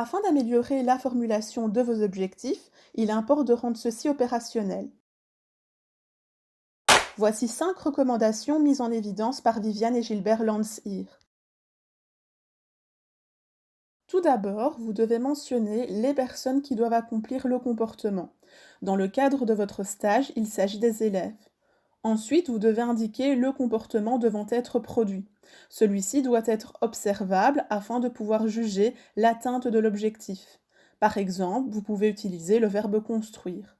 Afin d'améliorer la formulation de vos objectifs, il importe de rendre ceux-ci opérationnels. Voici 5 recommandations mises en évidence par Viviane et Gilbert Landshir. Tout d'abord, vous devez mentionner les personnes qui doivent accomplir le comportement. Dans le cadre de votre stage, il s'agit des élèves. Ensuite, vous devez indiquer le comportement devant être produit. Celui-ci doit être observable afin de pouvoir juger l'atteinte de l'objectif. Par exemple, vous pouvez utiliser le verbe construire.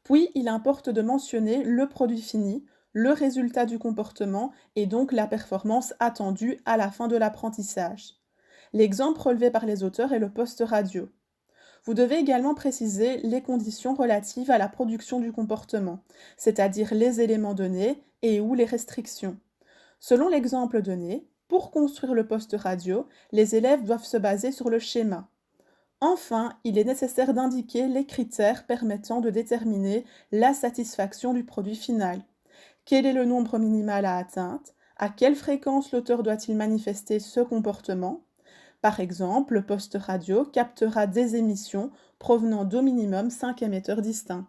Puis, il importe de mentionner le produit fini, le résultat du comportement et donc la performance attendue à la fin de l'apprentissage. L'exemple relevé par les auteurs est le poste radio. Vous devez également préciser les conditions relatives à la production du comportement, c'est-à-dire les éléments donnés et ou les restrictions. Selon l'exemple donné, pour construire le poste radio, les élèves doivent se baser sur le schéma. Enfin, il est nécessaire d'indiquer les critères permettant de déterminer la satisfaction du produit final. Quel est le nombre minimal à atteindre? À quelle fréquence l'auteur doit-il manifester ce comportement? Par exemple, le poste radio captera des émissions provenant d'au minimum 5 émetteurs distincts.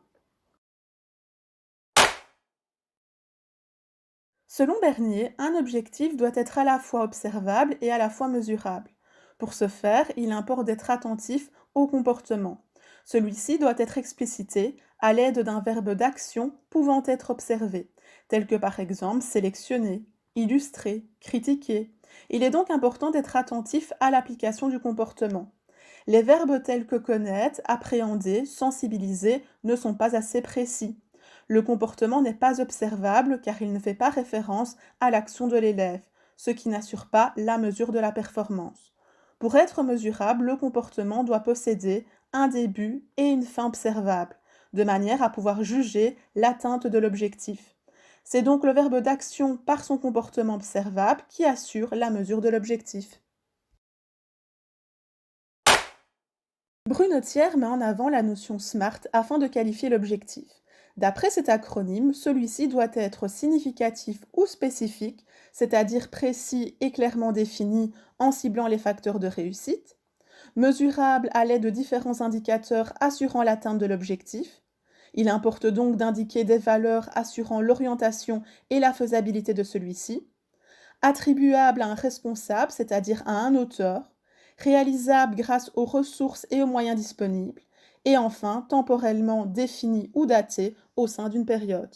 Selon Bernier, un objectif doit être à la fois observable et à la fois mesurable. Pour ce faire, il importe d'être attentif au comportement. Celui-ci doit être explicité à l'aide d'un verbe d'action pouvant être observé, tel que par exemple sélectionner, illustrer, critiquer. Il est donc important d'être attentif à l'application du comportement. Les verbes tels que connaître, appréhender, sensibiliser ne sont pas assez précis. Le comportement n'est pas observable car il ne fait pas référence à l'action de l'élève, ce qui n'assure pas la mesure de la performance. Pour être mesurable, le comportement doit posséder un début et une fin observables, de manière à pouvoir juger l'atteinte de l'objectif. C'est donc le verbe d'action par son comportement observable qui assure la mesure de l'objectif. Brunetière met en avant la notion SMART afin de qualifier l'objectif. D'après cet acronyme, celui-ci doit être significatif ou spécifique, c'est-à-dire précis et clairement défini en ciblant les facteurs de réussite, mesurable à l'aide de différents indicateurs assurant l'atteinte de l'objectif. Il importe donc d'indiquer des valeurs assurant l'orientation et la faisabilité de celui-ci, attribuable à un responsable, c'est-à-dire à un auteur, réalisable grâce aux ressources et aux moyens disponibles, et enfin temporellement défini ou daté au sein d'une période.